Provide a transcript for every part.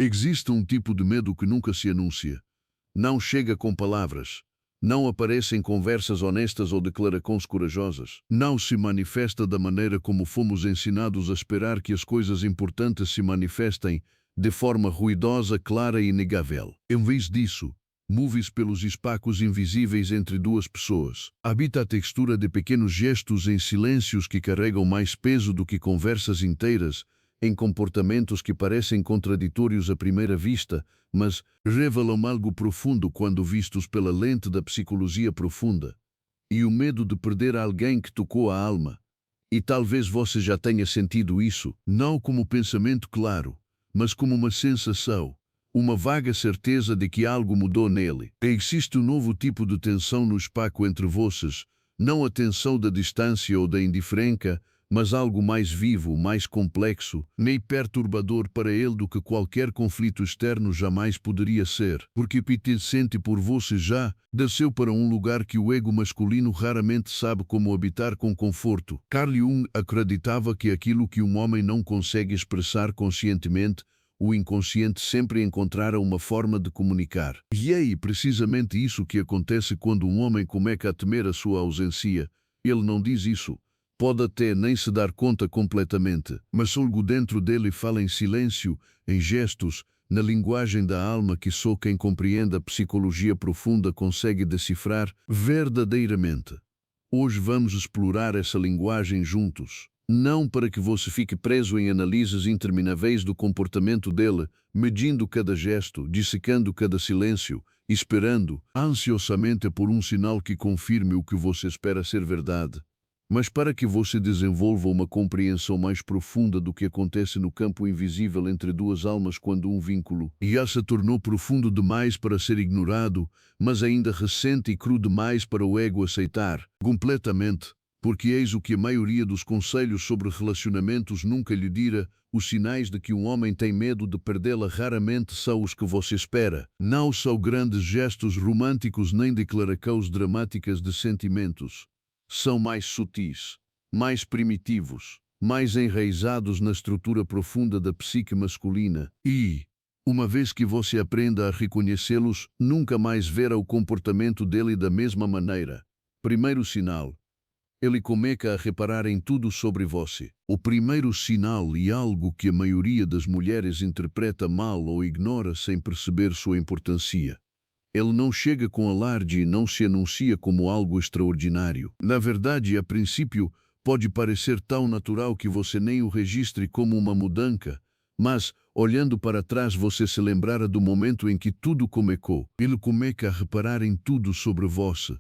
Existe um tipo de medo que nunca se anuncia. Não chega com palavras. Não aparece em conversas honestas ou declarações corajosas. Não se manifesta da maneira como fomos ensinados a esperar que as coisas importantes se manifestem, de forma ruidosa, clara e inegável. Em vez disso, move-se pelos espaços invisíveis entre duas pessoas. Habita a textura de pequenos gestos em silêncios que carregam mais peso do que conversas inteiras, em comportamentos que parecem contraditórios à primeira vista, mas revelam algo profundo quando vistos pela lente da psicologia profunda. E o medo de perder alguém que tocou a alma. E talvez você já tenha sentido isso, não como pensamento claro, mas como uma sensação, uma vaga certeza de que algo mudou nele. Existe um novo tipo de tensão no espaço entre vocês, não a tensão da distância ou da indiferença, mas algo mais vivo, mais complexo, nem perturbador para ele do que qualquer conflito externo jamais poderia ser. Porque Peter sente por você já desceu para um lugar que o ego masculino raramente sabe como habitar com conforto. Carl Jung acreditava que aquilo que um homem não consegue expressar conscientemente, o inconsciente sempre encontrara uma forma de comunicar. E é precisamente isso que acontece quando um homem começa a temer a sua ausência. Ele não diz isso. Pode até nem se dar conta completamente, mas algo dentro dele fala em silêncio, em gestos, na linguagem da alma que só quem compreende a psicologia profunda consegue decifrar verdadeiramente. Hoje vamos explorar essa linguagem juntos. Não para que você fique preso em análises intermináveis do comportamento dele, medindo cada gesto, dissecando cada silêncio, esperando ansiosamente por um sinal que confirme o que você espera ser verdade. Mas para que você desenvolva uma compreensão mais profunda do que acontece no campo invisível entre duas almas quando um vínculo já se tornou profundo demais para ser ignorado, mas ainda recente e cru demais para o ego aceitar completamente, porque eis o que a maioria dos conselhos sobre relacionamentos nunca lhe dira, os sinais de que um homem tem medo de perdê-la raramente são os que você espera. Não são grandes gestos românticos nem declarações dramáticas de sentimentos. São mais sutis, mais primitivos, mais enraizados na estrutura profunda da psique masculina e, uma vez que você aprenda a reconhecê-los, nunca mais verá o comportamento dele da mesma maneira. Primeiro sinal. Ele começa a reparar em tudo sobre você. O primeiro sinal e algo que a maioria das mulheres interpreta mal ou ignora sem perceber sua importância. Ele não chega com alarde e não se anuncia como algo extraordinário. Na verdade, a princípio, pode parecer tão natural que você nem o registre como uma mudança, mas, olhando para trás, você se lembrará do momento em que tudo começou. Ele começa a reparar em tudo sobre você.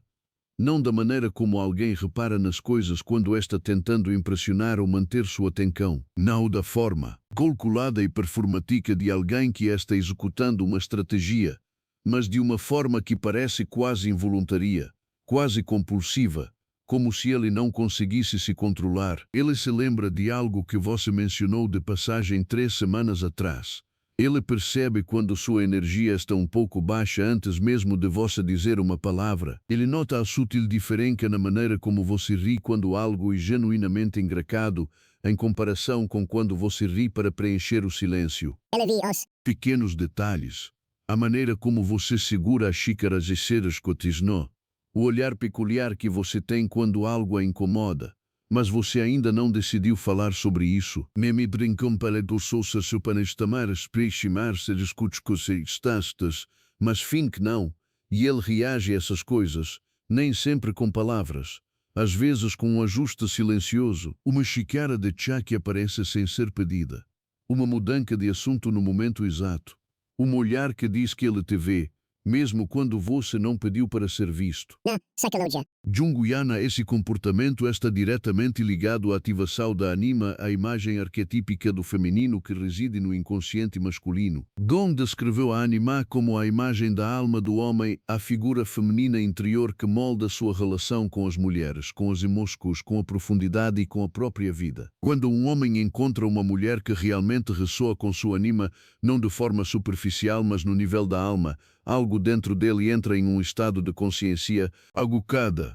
Não da maneira como alguém repara nas coisas quando está tentando impressionar ou manter sua atenção. Não da forma calculada e performática de alguém que está executando uma estratégia, mas de uma forma que parece quase involuntária, quase compulsiva, como se ele não conseguisse se controlar. Ele se lembra de algo que você mencionou de passagem 3 semanas atrás. Ele percebe quando sua energia está um pouco baixa antes mesmo de você dizer uma palavra. Ele nota a sutil diferença na maneira como você ri quando algo é genuinamente engraçado, em comparação com quando você ri para preencher o silêncio. Ele viu os Pequenos detalhes. A maneira como você segura as xícaras e ceras cotisno, o olhar peculiar que você tem quando algo a incomoda, mas você ainda não decidiu falar sobre isso. Meme brincam para doçoça supanestamar expressar-se discutes com estastas, mas fim que não, e ele reage a essas coisas, nem sempre com palavras, às vezes com um ajuste silencioso, uma xícara de chá que aparece sem ser pedida, uma mudança de assunto no momento exato. Um olhar que diz que ele te vê, mesmo quando você não pediu para ser visto. na psicologia. Junguiana, esse comportamento está diretamente ligado à ativação da anima, a imagem arquetípica do feminino que reside no inconsciente masculino. Gon descreveu a anima como a imagem da alma do homem, a figura feminina interior que molda sua relação com as mulheres, com os emoções, com a profundidade e com a própria vida. Quando um homem encontra uma mulher que realmente ressoa com sua anima, não de forma superficial, mas no nível da alma, algo dentro dele entra em um estado de consciência aguçada.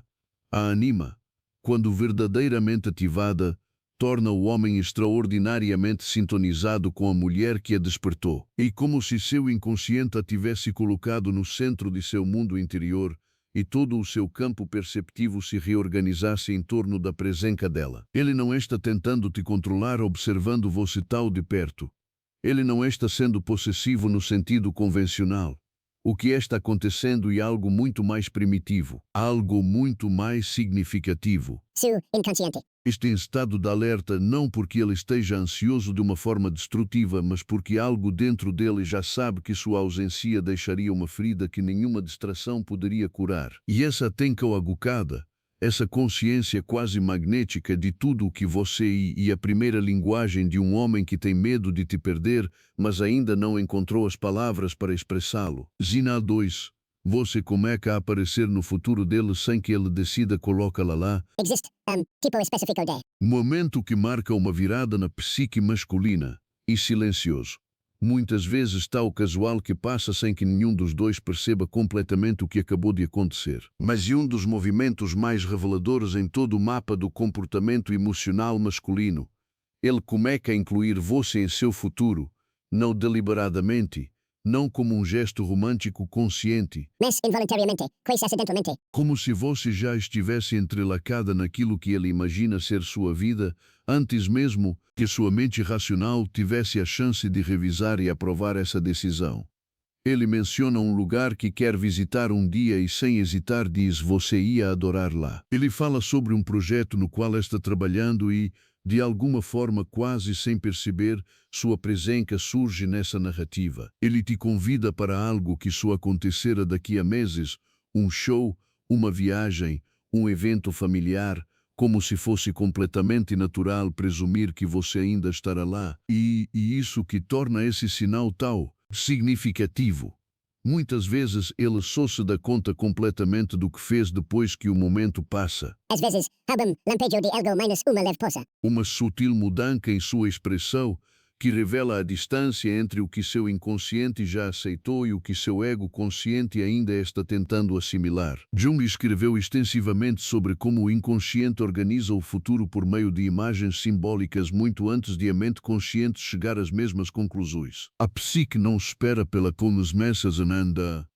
A anima, quando verdadeiramente ativada, torna o homem extraordinariamente sintonizado com a mulher que a despertou. E como se seu inconsciente a tivesse colocado no centro de seu mundo interior e todo o seu campo perceptivo se reorganizasse em torno da presença dela. Ele não está tentando te controlar observando você tal de perto. Ele não está sendo possessivo no sentido convencional. O que está acontecendo é algo muito mais primitivo, algo muito mais significativo. Seu inconsciente. Está em estado de alerta não porque ele esteja ansioso de uma forma destrutiva, mas porque algo dentro dele já sabe que sua ausência deixaria uma ferida que nenhuma distração poderia curar. E essa tenca agucada, essa consciência quase magnética de tudo o que você e a primeira linguagem de um homem que tem medo de te perder, mas ainda não encontrou as palavras para expressá-lo. Sinal 2. Você começa a aparecer no futuro dele sem que ele decida colocá-la lá. Existe, tipo específico de. Momento que marca uma virada na psique masculina e silencioso. Muitas vezes tal casual que passa sem que nenhum dos dois perceba completamente o que acabou de acontecer. Mas um dos movimentos mais reveladores em todo o mapa do comportamento emocional masculino. Ele começa a incluir você em seu futuro, não deliberadamente, não como um gesto romântico consciente, Mas involuntariamente, quase acidentalmente. como se você já estivesse entrelacada naquilo que ele imagina ser sua vida, antes mesmo que sua mente racional tivesse a chance de revisar e aprovar essa decisão. Ele menciona um lugar que quer visitar um dia e sem hesitar diz você ia adorar lá. Ele fala sobre um projeto no qual está trabalhando e, de alguma forma quase sem perceber, sua presença surge nessa narrativa. Ele te convida para algo que só acontecerá daqui a meses, um show, uma viagem, um evento familiar, como se fosse completamente natural presumir que você ainda estará lá. E isso que torna esse sinal tal significativo. Muitas vezes ele só se dá conta completamente do que fez depois que o momento passa. Às vezes, album lampejo de algo menos uma leve poça. Uma sutil mudança em sua expressão que revela a distância entre o que seu inconsciente já aceitou e o que seu ego consciente ainda está tentando assimilar. Jung escreveu extensivamente sobre como o inconsciente organiza o futuro por meio de imagens simbólicas muito antes de a mente consciente chegar às mesmas conclusões. A psique não espera pela consciência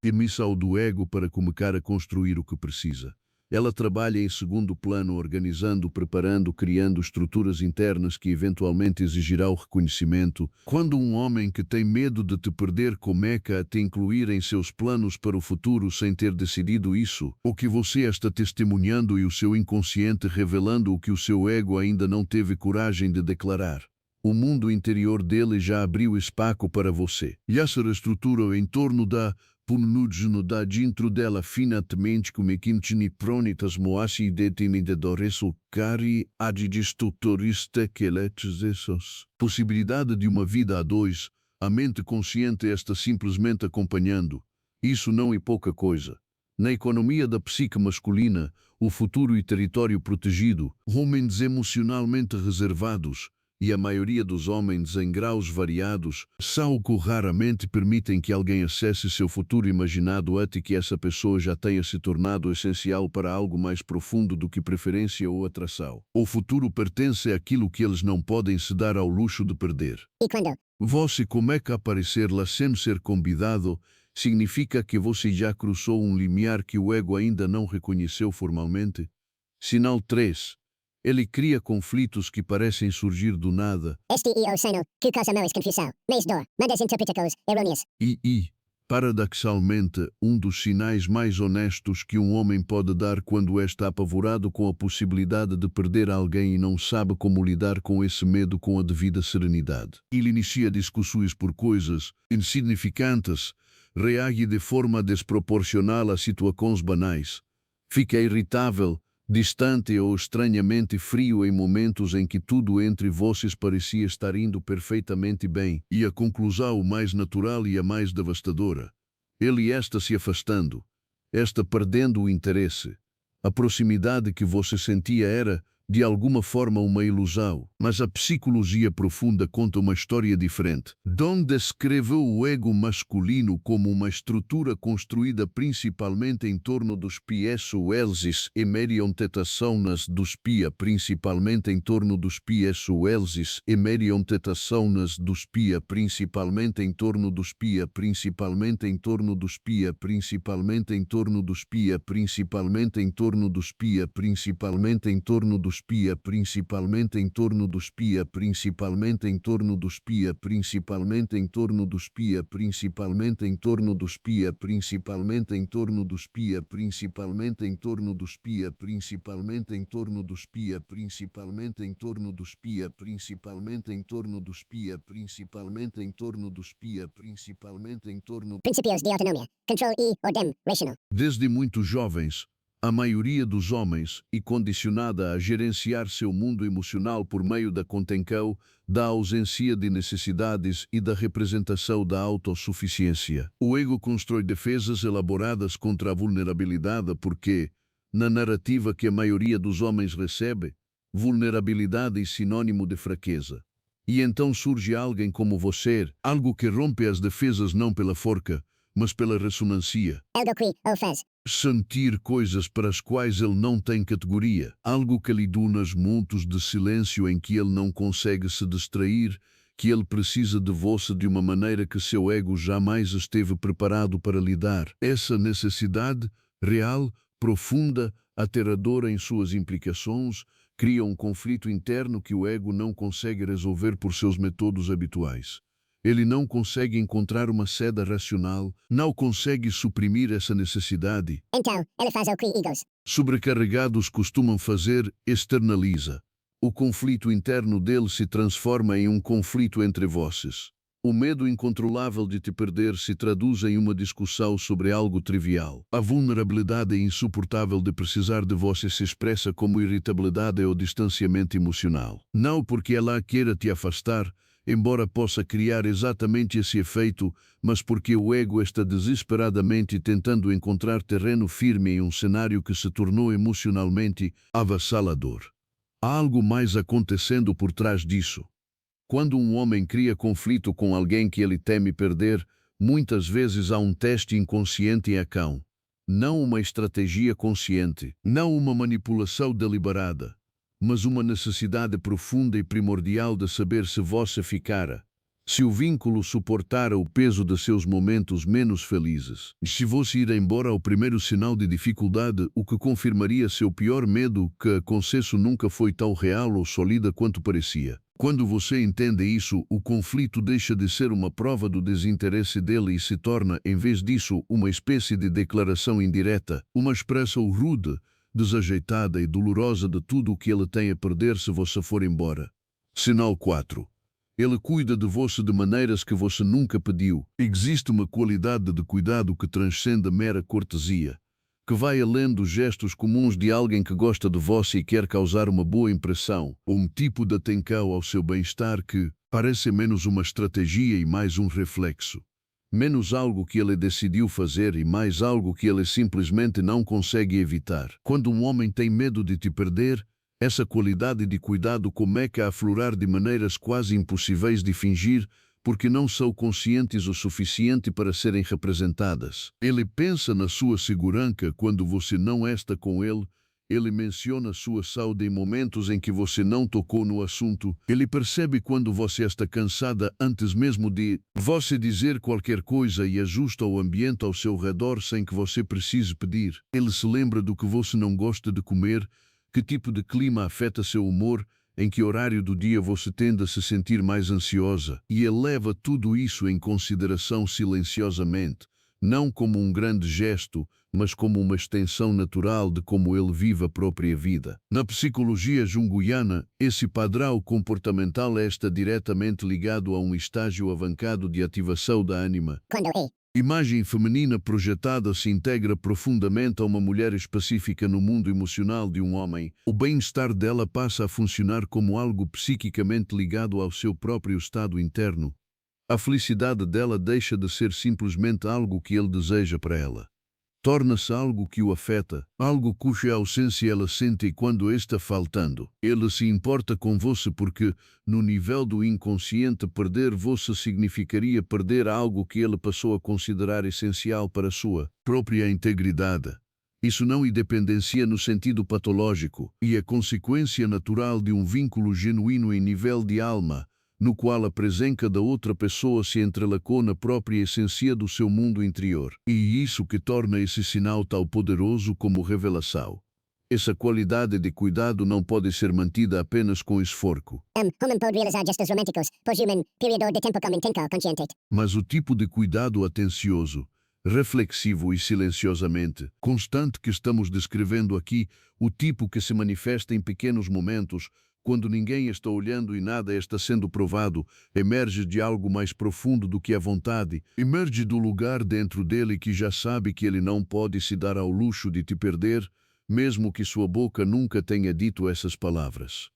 emissão do ego para começar a construir o que precisa. Ela trabalha em segundo plano, organizando, preparando, criando estruturas internas que eventualmente exigirá o reconhecimento. Quando um homem que tem medo de te perder começa a te incluir em seus planos para o futuro sem ter decidido isso, o que você está testemunhando e o seu inconsciente revelando o que o seu ego ainda não teve coragem de declarar. O mundo interior dele já abriu espaço para você. E essa estrutura em torno da pomnudźno da dentro dela finalmente como quimchini pronitas moasi detimidadores cari adidistutorista queletes essos. Possibilidade de uma vida a dois, a mente consciente está simplesmente acompanhando. Isso não é pouca coisa. Na economia da psique masculina, o futuro e território protegido, homens emocionalmente reservados, e a maioria dos homens em graus variados, são que raramente permitem que alguém acesse seu futuro imaginado até que essa pessoa já tenha se tornado essencial para algo mais profundo do que preferência ou atração. O futuro pertence àquilo que eles não podem se dar ao luxo de perder. E quando? Você começa a aparecer lá sem ser convidado, significa que você já cruzou um limiar que o ego ainda não reconheceu formalmente? Sinal 3. Ele cria conflitos que parecem surgir do nada. Este e o seno, que causa mais confusão, mais dor, mandas interpréticos errôneas. Paradoxalmente, um dos sinais mais honestos que um homem pode dar quando está apavorado com a possibilidade de perder alguém e não sabe como lidar com esse medo com a devida serenidade. Ele inicia discussões por coisas insignificantes, reage de forma desproporcional a situações banais, fica irritável, distante ou estranhamente frio em momentos em que tudo entre vocês parecia estar indo perfeitamente bem, e a conclusão mais natural e a mais devastadora. Ele está se afastando, está perdendo o interesse. A proximidade que você sentia era, de alguma forma uma ilusão, mas a psicologia profunda conta uma história diferente. Don descreveu o ego masculino como uma estrutura construída principalmente em torno dos piezoelzis e meriontetações dos pia, principalmente em torno dos piezoelzis e meriontetações dos pia, principalmente em torno dos pia, principalmente em torno dos pia, principalmente em torno dos pia, principalmente em torno dos pia, principalmente em torno dos pia, principalmente em torno dos pia, principalmente em torno dos pia, principalmente em torno dos pia, principalmente em torno dos pia, principalmente em torno dos pia, principalmente em torno dos pia, principalmente em torno dos pia, principalmente em torno dos pia, principalmente em torno dos pia, principalmente em torno dos pia, principalmente em torno. Principios de autonomia. Control e ordem racional. Desde muito jovens, a maioria dos homens é condicionada a gerenciar seu mundo emocional por meio da contenção, da ausência de necessidades e da representação da autossuficiência. O ego constrói defesas elaboradas contra a vulnerabilidade porque, na narrativa que a maioria dos homens recebe, vulnerabilidade é sinônimo de fraqueza. E então surge alguém como você, algo que rompe as defesas não pela forca, mas pela ressonância. Algo que o faz. Sentir coisas para as quais ele não tem categoria, algo que lhe dá nas montes de silêncio em que ele não consegue se distrair, que ele precisa de você de uma maneira que seu ego jamais esteve preparado para lidar. Essa necessidade, real, profunda, aterradora em suas implicações, cria um conflito interno que o ego não consegue resolver por seus métodos habituais. Ele não consegue encontrar uma saída racional, não consegue suprimir essa necessidade. Então, ele faz o que egos. Sobrecarregados costumam fazer, externaliza. O conflito interno dele se transforma em um conflito entre vocês. O medo incontrolável de te perder se traduz em uma discussão sobre algo trivial. A vulnerabilidade insuportável de precisar de você se expressa como irritabilidade ou distanciamento emocional. Não porque ela queira te afastar, embora possa criar exatamente esse efeito, mas porque o ego está desesperadamente tentando encontrar terreno firme em um cenário que se tornou emocionalmente avassalador. Há algo mais acontecendo por trás disso. Quando um homem cria conflito com alguém que ele teme perder, muitas vezes há um teste inconsciente em ação. Não uma estratégia consciente, não uma manipulação deliberada, mas uma necessidade profunda e primordial de saber se você ficara, se o vínculo suportara o peso de seus momentos menos felizes. Se você ir embora ao primeiro sinal de dificuldade, o que confirmaria seu pior medo que a consenso nunca foi tão real ou sólida quanto parecia. Quando você entende isso, o conflito deixa de ser uma prova do desinteresse dele e se torna, em vez disso, uma espécie de declaração indireta, uma expressão rude, desajeitada e dolorosa de tudo o que ele tem a perder se você for embora. Sinal 4. Ele cuida de você de maneiras que você nunca pediu. Existe uma qualidade de cuidado que transcende a mera cortesia, que vai além dos gestos comuns de alguém que gosta de você e quer causar uma boa impressão, ou um tipo de atenção ao seu bem-estar que parece menos uma estratégia e mais um reflexo. Menos algo que ele decidiu fazer e mais algo que ele simplesmente não consegue evitar. Quando um homem tem medo de te perder, essa qualidade de cuidado começa a aflorar de maneiras quase impossíveis de fingir, porque não são conscientes o suficiente para serem representadas. Ele pensa na sua segurança quando você não está com ele. Ele menciona sua saúde em momentos em que você não tocou no assunto. Ele percebe quando você está cansada antes mesmo de você dizer qualquer coisa e ajusta o ambiente ao seu redor sem que você precise pedir. Ele se lembra do que você não gosta de comer, que tipo de clima afeta seu humor, em que horário do dia você tende a se sentir mais ansiosa. E ele leva tudo isso em consideração silenciosamente, não como um grande gesto, mas como uma extensão natural de como ele vive a própria vida. Na psicologia junguiana, esse padrão comportamental está diretamente ligado a um estágio avançado de ativação da ânima. Quando a Imagem feminina projetada se integra profundamente a uma mulher específica no mundo emocional de um homem. O bem-estar dela passa a funcionar como algo psiquicamente ligado ao seu próprio estado interno. A felicidade dela deixa de ser simplesmente algo que ele deseja para ela. Torna-se algo que o afeta, algo cuja ausência ela sente quando está faltando. Ele se importa com você porque, no nível do inconsciente, perder você significaria perder algo que ele passou a considerar essencial para a sua própria integridade. Isso não é dependência no sentido patológico, e é consequência natural de um vínculo genuíno em nível de alma, no qual a presença da outra pessoa se entrelacou na própria essência do seu mundo interior. E isso que torna esse sinal tão poderoso como revelação. Essa qualidade de cuidado não pode ser mantida apenas com esforço. Homem pode realizar gestos românticos, por um período de tempo como intenso consciente. Mas o tipo de cuidado atencioso, reflexivo e silenciosamente constante que estamos descrevendo aqui, o tipo que se manifesta em pequenos momentos, quando ninguém está olhando e nada está sendo provado, emerge de algo mais profundo do que a vontade, emerge do lugar dentro dele que já sabe que ele não pode se dar ao luxo de te perder, mesmo que sua boca nunca tenha dito essas palavras.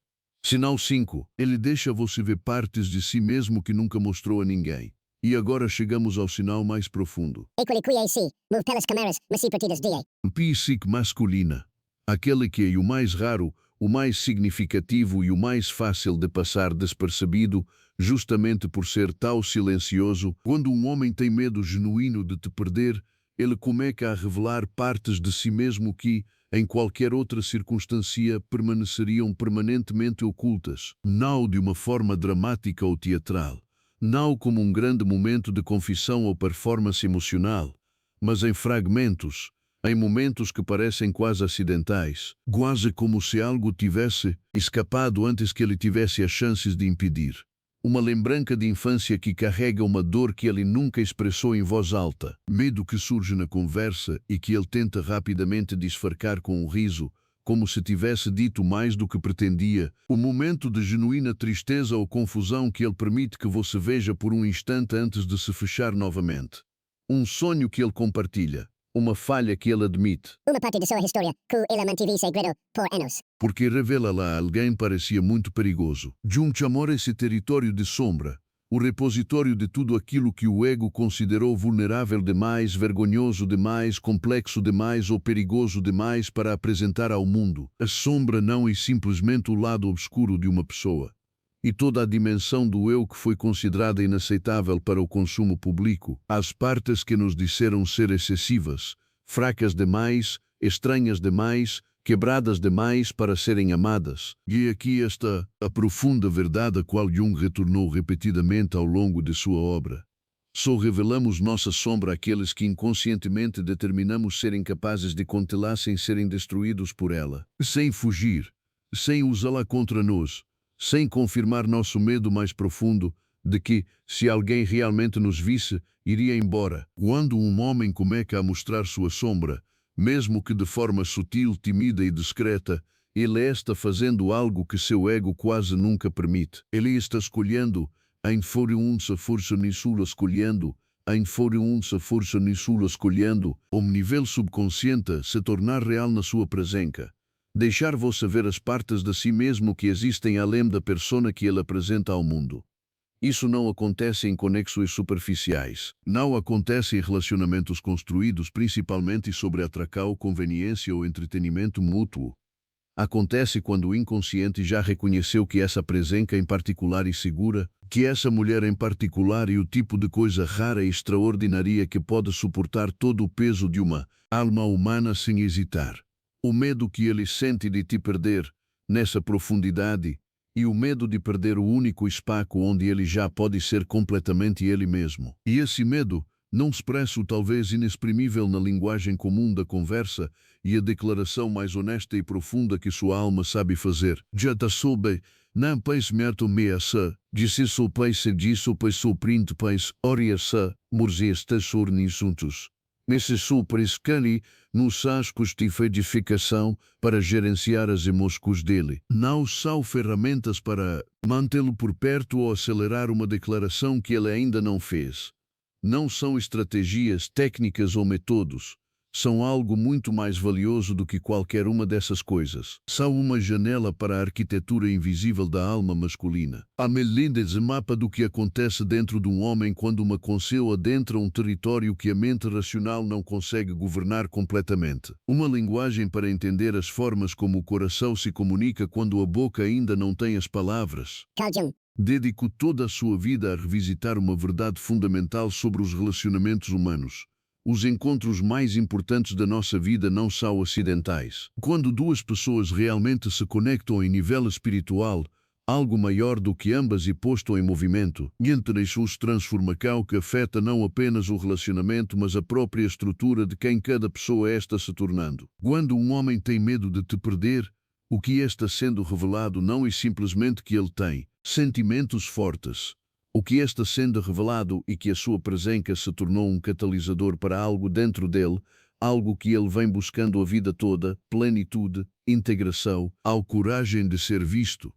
Sinal 5. Ele deixa você ver partes de si mesmo que nunca mostrou a ninguém. E agora chegamos ao sinal mais profundo. Equally QAC, move pelas câmeras, mas se partidas DA. Psique masculina. Aquele que é o mais raro, o mais significativo e o mais fácil de passar despercebido, justamente por ser tão silencioso. Quando um homem tem medo genuíno de te perder, ele começa a revelar partes de si mesmo que, em qualquer outra circunstância, permaneceriam permanentemente ocultas. Não de uma forma dramática ou teatral, não como um grande momento de confissão ou performance emocional, mas em fragmentos, em momentos que parecem quase acidentais, quase como se algo tivesse escapado antes que ele tivesse as chances de impedir. Uma lembrança de infância que carrega uma dor que ele nunca expressou em voz alta, medo que surge na conversa e que ele tenta rapidamente disfarçar com um riso, como se tivesse dito mais do que pretendia, o momento de genuína tristeza ou confusão que ele permite que você veja por um instante antes de se fechar novamente. Um sonho que ele compartilha. Uma falha que ele admite. Uma parte de sua história, que ele manteve segredo por anos. Porque revela lá alguém parecia muito perigoso. Jung chamou esse território de sombra, o repositório de tudo aquilo que o ego considerou vulnerável demais, vergonhoso demais, complexo demais ou perigoso demais para apresentar ao mundo. A sombra não é simplesmente o lado obscuro de uma pessoa. E toda a dimensão do eu que foi considerada inaceitável para o consumo público, as partes que nos disseram ser excessivas, fracas demais, estranhas demais, quebradas demais para serem amadas. E aqui está a profunda verdade a qual Jung retornou repetidamente ao longo de sua obra. Só revelamos nossa sombra àqueles que inconscientemente determinamos serem capazes de contê-la sem serem destruídos por ela, sem fugir, sem usá-la contra nós, sem confirmar nosso medo mais profundo de que, se alguém realmente nos visse, iria embora. Quando um homem começa a mostrar sua sombra, mesmo que de forma sutil, tímida e discreta, ele está fazendo algo que seu ego quase nunca permite. Ele está escolhendo, em força nisula escolhendo, em força nisula escolhendo, o nível subconsciente se tornar real na sua presença. Deixar você ver as partes de si mesmo que existem além da persona que ele apresenta ao mundo. Isso não acontece em conexões superficiais. Não acontece em relacionamentos construídos principalmente sobre atracal, conveniência ou entretenimento mútuo. Acontece quando o inconsciente já reconheceu que essa presença em particular e segura, que essa mulher em particular é o tipo de coisa rara e extraordinária que pode suportar todo o peso de uma alma humana sem hesitar. O medo que ele sente de te perder, nessa profundidade, e o medo de perder o único espaço onde ele já pode ser completamente ele mesmo. E esse medo, não expresso talvez inexprimível na linguagem comum da conversa e a declaração mais honesta e profunda que sua alma sabe fazer. Já ta soube, não pais merto meaça, disse sou pais disso pais sou print pais, oriaça, morziesta sornisuntos. Nesse supriscani, nos sascos de edificação para gerenciar as emoções dele. Não são ferramentas para mantê-lo por perto ou acelerar uma declaração que ele ainda não fez. Não são estratégias, técnicas ou métodos. são algo muito mais valioso do que qualquer uma dessas coisas. São uma janela para a arquitetura invisível da alma masculina. A Melindes mapa do que acontece dentro de um homem quando uma consciência adentra um território que a mente racional não consegue governar completamente. Uma linguagem para entender as formas como o coração se comunica quando a boca ainda não tem as palavras. Carl Jung. Dedicou toda a sua vida a revisitar uma verdade fundamental sobre os relacionamentos humanos. Os encontros mais importantes da nossa vida não são acidentais. Quando duas pessoas realmente se conectam em nível espiritual, algo maior do que ambas e posto em movimento, entre os transformação que afeta não apenas o relacionamento, mas a própria estrutura de quem cada pessoa está se tornando. Quando um homem tem medo de te perder, o que está sendo revelado não é simplesmente que ele tem sentimentos fortes. O que está sendo revelado é que a sua presença se tornou um catalisador para algo dentro dele, algo que ele vem buscando a vida toda, plenitude, integração, a coragem de ser visto.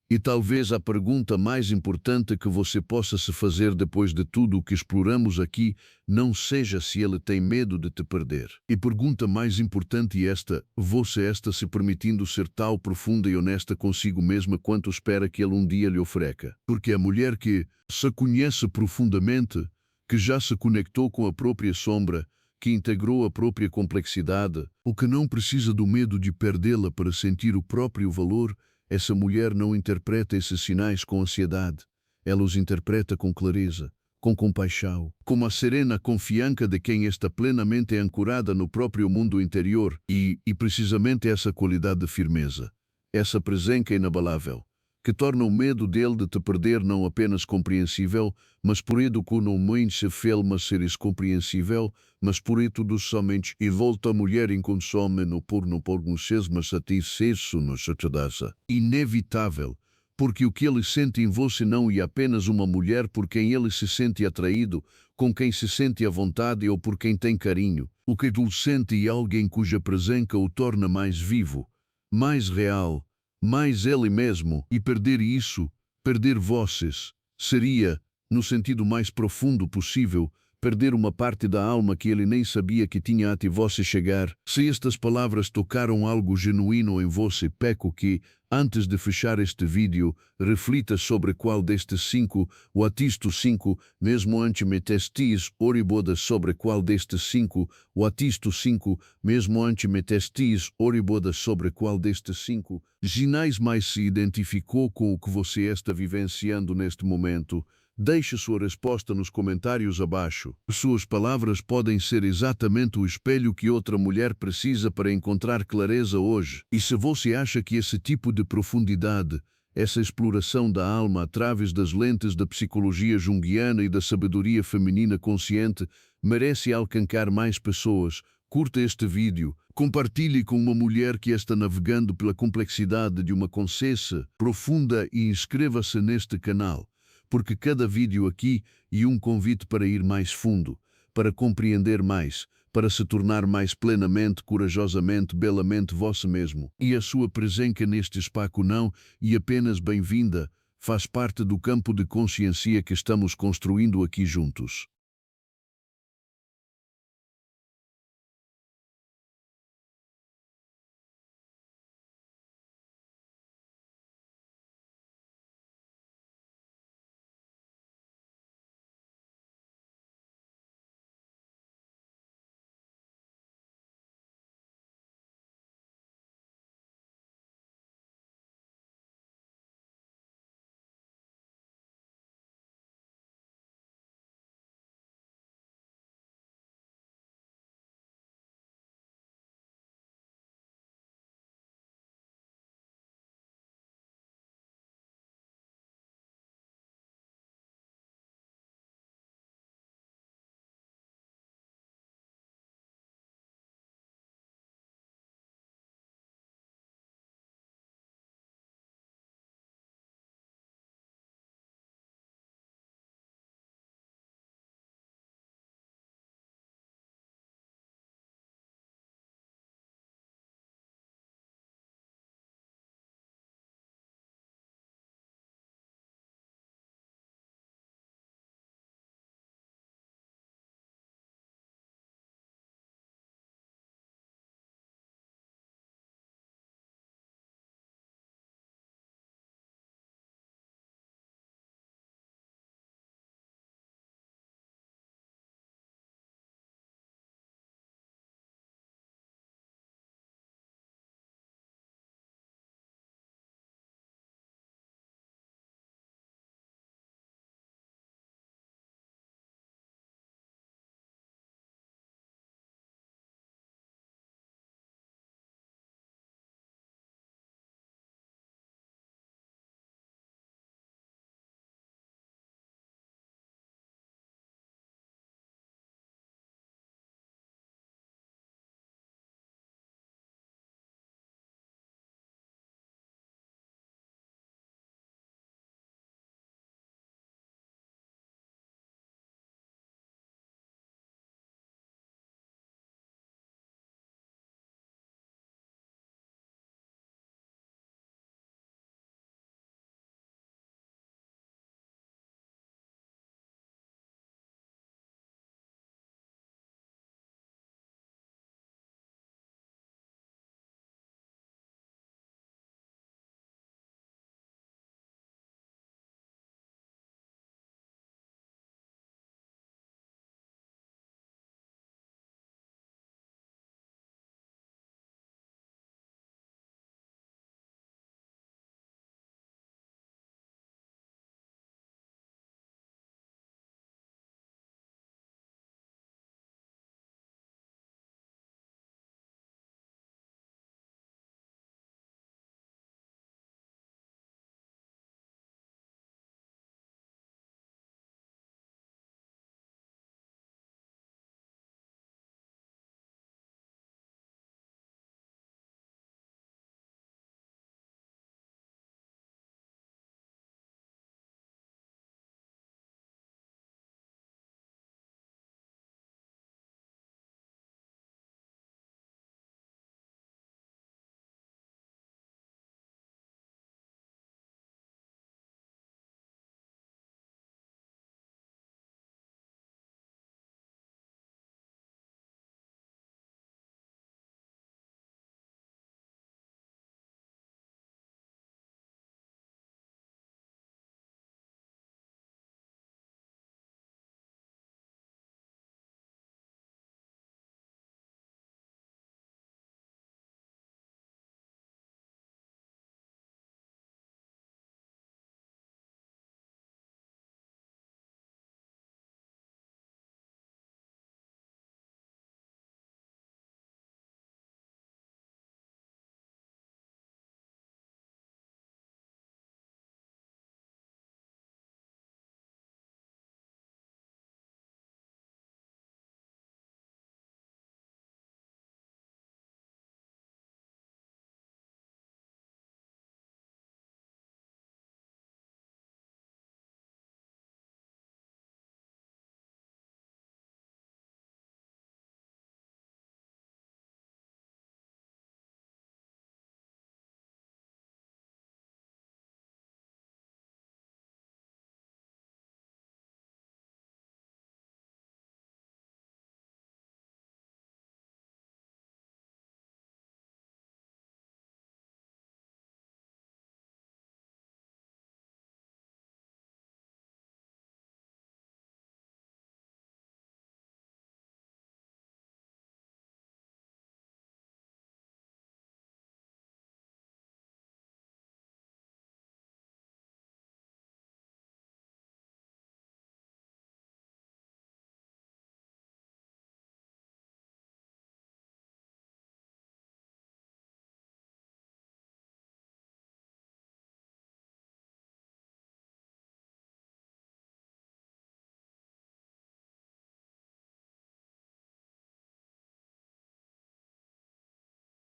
E talvez a pergunta mais importante que você possa se fazer depois de tudo o que exploramos aqui não seja se ele tem medo de te perder. E pergunta mais importante é esta: você está se permitindo ser tal profunda e honesta consigo mesma quanto espera que ele um dia lhe ofereça? Porque a mulher que se conhece profundamente, que já se conectou com a própria sombra, que integrou a própria complexidade, ou que não precisa do medo de perdê-la para sentir o próprio valor, essa mulher não interpreta esses sinais com ansiedade. Ela os interpreta com clareza, com compaixão, como a serena confiança de quem está plenamente ancorada no próprio mundo interior e precisamente essa qualidade de firmeza, essa presença inabalável, que torna o medo dele de te perder não apenas compreensível, mas por isso que não se filma ser incompreensível, mas por isso tudo somente e volta a mulher inconsome no porno por mas satisfeito no certeza. Inevitável, porque o que ele sente em você não é apenas uma mulher por quem ele se sente atraído, com quem se sente à vontade ou por quem tem carinho. O que ele sente é alguém cuja presença o torna mais vivo, mais real, mais ele mesmo, e perder isso, perder vocês, seria, no sentido mais profundo possível, perder uma parte da alma que ele nem sabia que tinha até você chegar. Se estas palavras tocaram algo genuíno em você, peço que, antes de fechar este vídeo, reflita sobre qual destes 5, o atisto 5, mesmo antes metestis oriboda sobre qual destes 5, o atisto 5, mesmo antes metestis oriboda sobre qual destes 5, ginais mais se identificou com o que você está vivenciando neste momento. Deixe sua resposta nos comentários abaixo. Suas palavras podem ser exatamente o espelho que outra mulher precisa para encontrar clareza hoje. E se você acha que esse tipo de profundidade, essa exploração da alma através das lentes da psicologia junguiana e da sabedoria feminina consciente, merece alcançar mais pessoas, curta este vídeo, compartilhe com uma mulher que está navegando pela complexidade de uma consciência profunda e inscreva-se neste canal. Porque cada vídeo aqui é um convite para ir mais fundo, para compreender mais, para se tornar mais plenamente, corajosamente, belamente você mesmo. E a sua presença neste espaço não é apenas bem-vinda, faz parte do campo de consciência que estamos construindo aqui juntos.